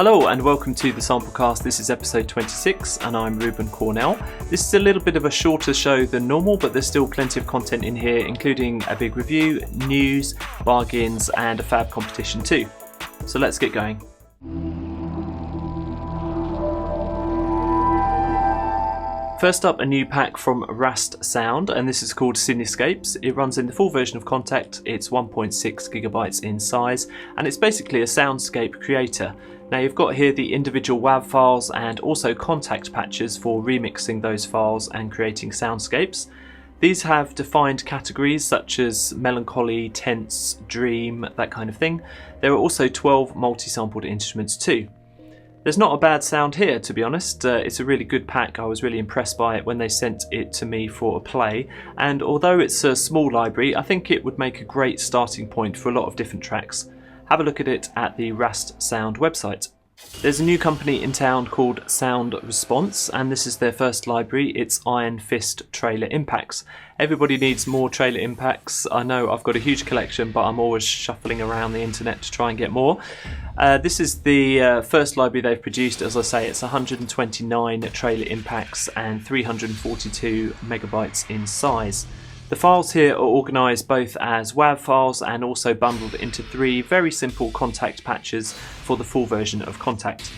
Hello and welcome to the Samplecast. This is episode 26 and I'm Ruben Cornell. This is a little bit of a shorter show than normal, but there's still plenty of content in here, including a big review, news, bargains and a fab competition too. So let's get going. First up, a new pack from Rast Sound, and this is called Cinescapes. It runs in the full version of Contact. It's 1.6 gigabytes in size, and it's basically a soundscape creator. Now you've got here the individual WAV files and also contact patches for remixing those files and creating soundscapes. These have defined categories such as melancholy, tense, dream, that kind of thing. There are also 12 multi-sampled instruments too. There's not a bad sound here, to be honest. It's a really good pack. I was really impressed by it when they sent it to me for a play, and although it's a small library, I think it would make a great starting point for a lot of different tracks. Have a look at it at the Rast Sound website. There's a new company in town called Sound Response, and this is their first library. It's Iron Fist Trailer Impacts. Everybody needs more trailer impacts. I know I've got a huge collection, but I'm always shuffling around the internet to try and get more. This is the first library they've produced. As I say, it's 129 trailer impacts and 342 megabytes in size. The files here are organised both as WAV files and also bundled into 3 very simple contact patches for the full version of Contact.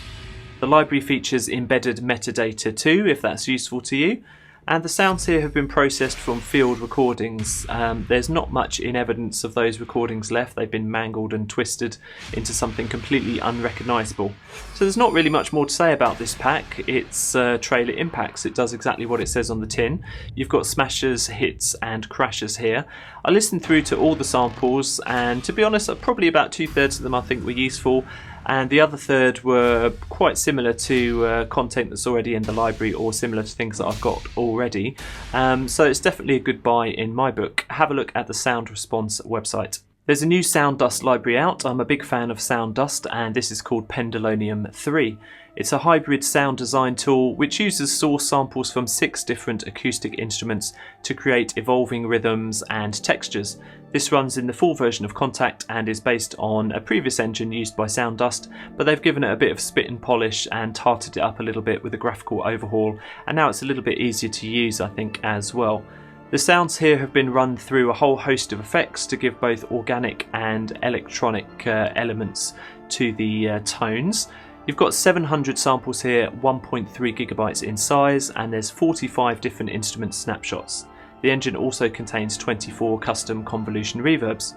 The library features embedded metadata too, if that's useful to you. And the sounds here have been processed from field recordings. There's not much in evidence of those recordings left. They've been mangled and twisted into something completely unrecognisable. So there's not really much more to say about this pack. It's trailer impacts. It does exactly what it says on the tin. You've got smashes, hits and crashes here. I listened through to all the samples, and to be honest, probably about 2/3 of them I think were useful, and the other third were quite similar to content that's already in the library or similar to things that I've got already. So it's definitely a good buy in my book. Have a look at the Sound Response website. There's a new Sound Dust library out. I'm a big fan of Sound Dust, and this is called Pendleonium 3. It's a hybrid sound design tool which uses source samples from 6 different acoustic instruments to create evolving rhythms and textures. This runs in the full version of Contact and is based on a previous engine used by Sound Dust, but they've given it a bit of spit and polish and tarted it up a little bit with a graphical overhaul, and now it's a little bit easier to use, I think, as well. The sounds here have been run through a whole host of effects to give both organic and electronic elements to the tones. You've got 700 samples here, 1.3 gigabytes in size, and there's 45 different instrument snapshots. The engine also contains 24 custom convolution reverbs.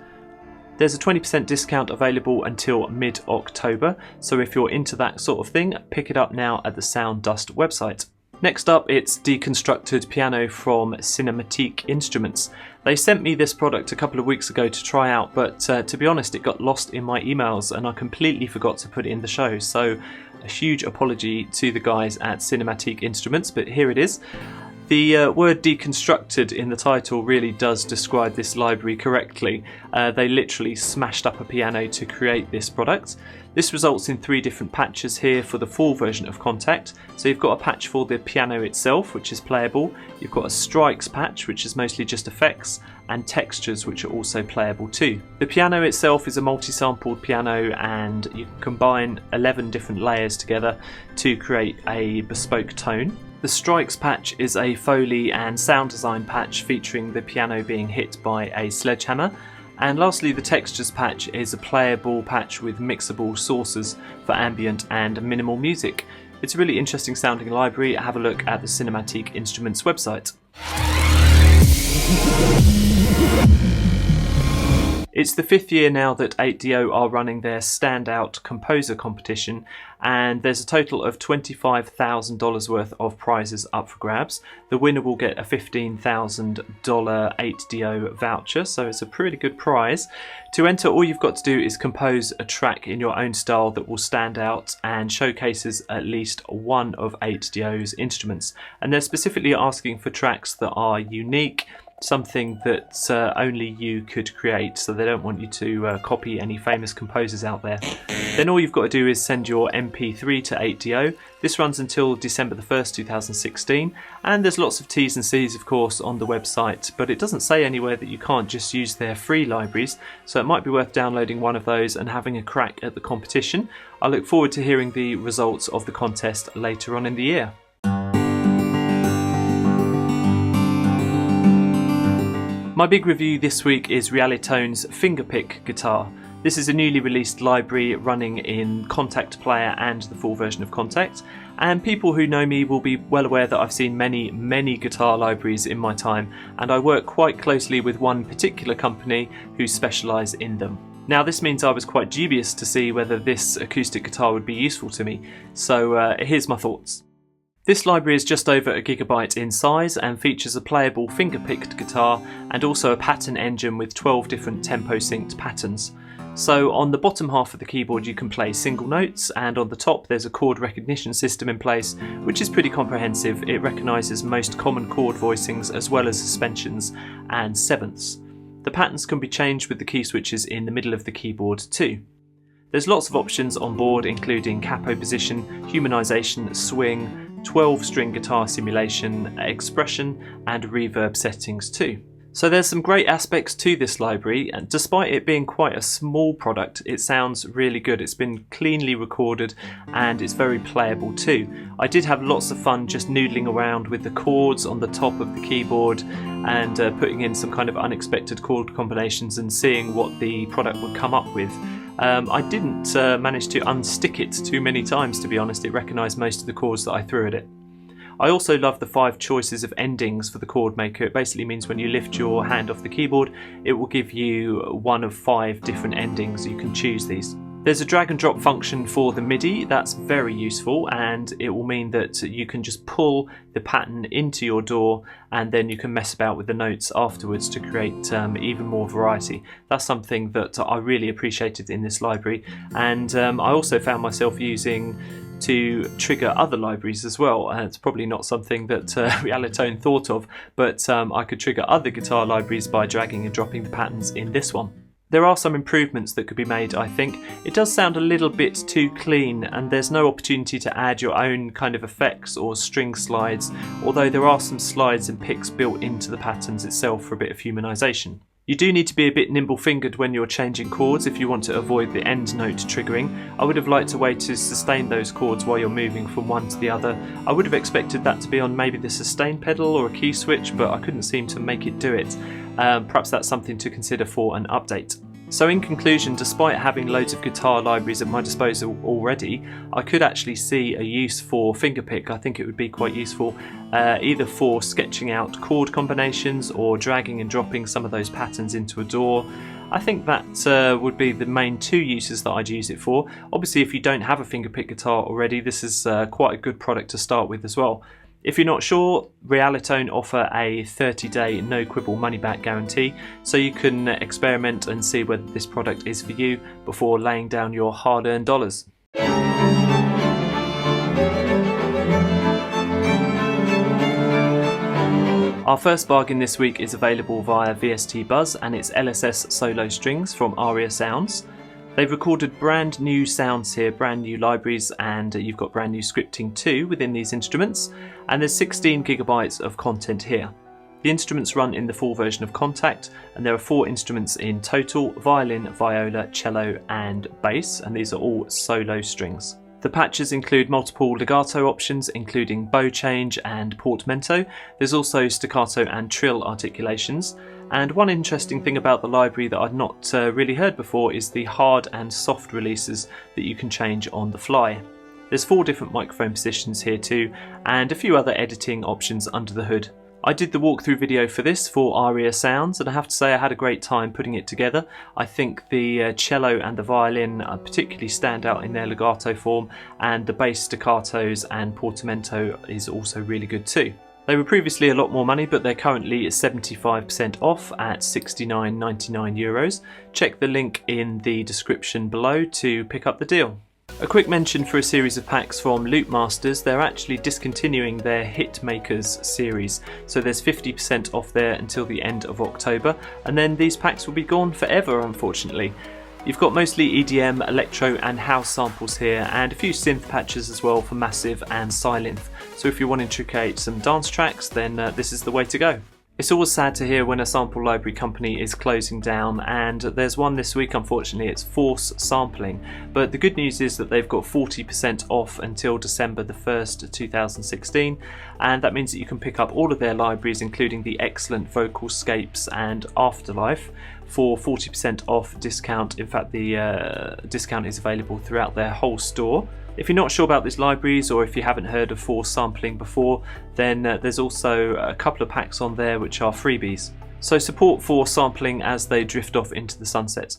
There's a 20% discount available until mid-October, so if you're into that sort of thing, pick it up now at the Sound Dust website. Next up, it's Deconstructed piano from Cinematique Instruments. They sent me this product a couple of weeks ago to try out, but to be honest, it got lost in my emails and I completely forgot to put it in the show, so a huge apology to the guys at Cinematique Instruments, but here it is. The word deconstructed in the title really does describe this library correctly. They literally smashed up a piano to create this product. This results in 3 different patches here for the full version of Contact. So you've got a patch for the piano itself, which is playable. You've got a strikes patch, which is mostly just effects, and textures, which are also playable too. The piano itself is a multi-sampled piano, and you can combine 11 different layers together to create a bespoke tone. The strikes patch is a Foley and sound design patch featuring the piano being hit by a sledgehammer. And lastly, the textures patch is a playable patch with mixable sources for ambient and minimal music. It's a really interesting sounding library. Have a look at the Cinematique Instruments website. It's the 5th year now that 8DO are running their Standout Composer competition, and there's a total of $25,000 worth of prizes up for grabs. The winner will get a $15,000 8DO voucher, so it's a pretty good prize. To enter, all you've got to do is compose a track in your own style that will stand out and showcases at least one of 8DO's instruments. And they're specifically asking for tracks that are unique, something that only you could create, so they don't want you to copy any famous composers out there. Then all you've got to do is send your MP3 to 8DO. This runs until December the 1st, 2016, and there's lots of T's and C's of course on the website, but it doesn't say anywhere that you can't just use their free libraries, so it might be worth downloading one of those and having a crack at the competition. I look forward to hearing the results of the contest later on in the year. My big review this week is Realitone's Fingerpick guitar. This is a newly released library running in Kontakt Player and the full version of Kontakt, and people who know me will be well aware that I've seen many guitar libraries in my time, and I work quite closely with one particular company who specialise in them. Now this means I was quite dubious to see whether this acoustic guitar would be useful to me, so here's my thoughts. This library is just over a gigabyte in size and features a playable finger-picked guitar and also a pattern engine with 12 different tempo-synced patterns. So on the bottom half of the keyboard you can play single notes, and on the top there's a chord recognition system in place which is pretty comprehensive. It recognises most common chord voicings as well as suspensions and sevenths. The patterns can be changed with the key switches in the middle of the keyboard too. There's lots of options on board, including capo position, humanisation, swing, 12-string guitar simulation, expression and reverb settings too. So there's some great aspects to this library, and despite it being quite a small product, it sounds really good. It's been cleanly recorded and it's very playable too. I did have lots of fun just noodling around with the chords on the top of the keyboard and putting in some kind of unexpected chord combinations and seeing what the product would come up with. I didn't manage to unstick it too many times, to be honest. It recognised most of the chords that I threw at it. I also love the 5 choices of endings for the chord maker. It basically means when you lift your hand off the keyboard, it will give you one of 5 different endings. You can choose these. There's a drag and drop function for the MIDI. That's very useful, and it will mean that you can just pull the pattern into your DAW and then you can mess about with the notes afterwards to create even more variety. That's something that I really appreciated in this library, and I also found myself using to trigger other libraries as well. It's probably not something that Realitone thought of, but I could trigger other guitar libraries by dragging and dropping the patterns in this one. There are some improvements that could be made, I think. It does sound a little bit too clean, and there's no opportunity to add your own kind of effects or string slides, although there are some slides and picks built into the patterns itself for a bit of humanisation. You do need to be a bit nimble-fingered when you're changing chords if you want to avoid the end note triggering. I would have liked a way to sustain those chords while you're moving from one to the other. I would have expected that to be on maybe the sustain pedal or a key switch, but I couldn't seem to make it do it. Perhaps that's something to consider for an update. So in conclusion, despite having loads of guitar libraries at my disposal already, I could actually see a use for Fingerpick. I think it would be quite useful either for sketching out chord combinations or dragging and dropping some of those patterns into a DAW. I think that would be the main 2 uses that I'd use it for. Obviously, if you don't have a Fingerpick guitar already, this is quite a good product to start with as well. If you're not sure, Realitone offer a 30-day no-quibble money-back guarantee, so you can experiment and see whether this product is for you before laying down your hard-earned dollars. Our first bargain this week is available via VST Buzz, and it's LSS solo strings from Aria Sounds. They've recorded brand new sounds here, brand new libraries, and you've got brand new scripting too within these instruments, and there's 16 gigabytes of content here. The instruments run in the full version of Kontakt, and there are 4 instruments in total: violin, viola, cello and bass, and these are all solo strings. The patches include multiple legato options, including bow change and portamento. There's also staccato and trill articulations. And one interesting thing about the library that I'd not really heard before is the hard and soft releases that you can change on the fly. There's 4 different microphone positions here too, and a few other editing options under the hood. I did the walkthrough video for this for Aria Sounds, and I have to say I had a great time putting it together. I think the cello and the violin particularly stand out in their legato form, and the bass staccatos and portamento is also really good too. They were previously a lot more money, but they're currently 75% off at €69.99. Check the link in the description below to pick up the deal. A quick mention for a series of packs from Loopmasters. They're actually discontinuing their Hitmakers series, so there's 50% off there until the end of October, and then these packs will be gone forever, unfortunately. You've got mostly EDM, electro and house samples here, and a few synth patches as well for massive and Sylenth. So if you're wanting to create some dance tracks, then this is the way to go. It's always sad to hear when a sample library company is closing down, and there's one this week. Unfortunately, it's Force Sampling, but the good news is that they've got 40% off until December the 1st, 2016, and that means that you can pick up all of their libraries, including the excellent Vocalscapes and Afterlife, for 40% off discount. In fact, the discount is available throughout their whole store. If you're not sure about these libraries, or if you haven't heard of Force Sampling before, then there's also a couple of packs on there which are freebies. So support Force Sampling as they drift off into the sunset.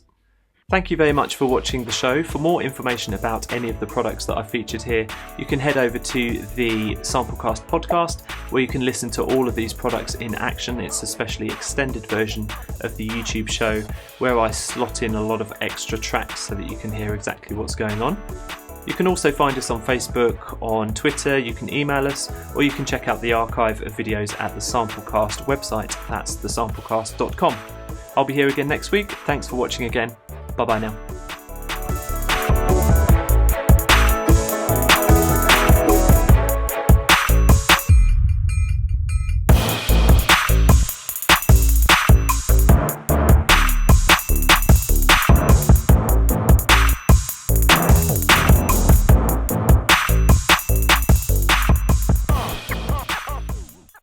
Thank you very much for watching the show. For more information about any of the products that I've featured here, you can head over to the Samplecast podcast, where you can listen to all of these products in action. It's a specially extended version of the YouTube show where I slot in a lot of extra tracks so that you can hear exactly what's going on. You can also find us on Facebook, on Twitter, you can email us, or you can check out the archive of videos at the Samplecast website. That's thesamplecast.com. I'll be here again next week. Thanks for watching again. Bye bye now.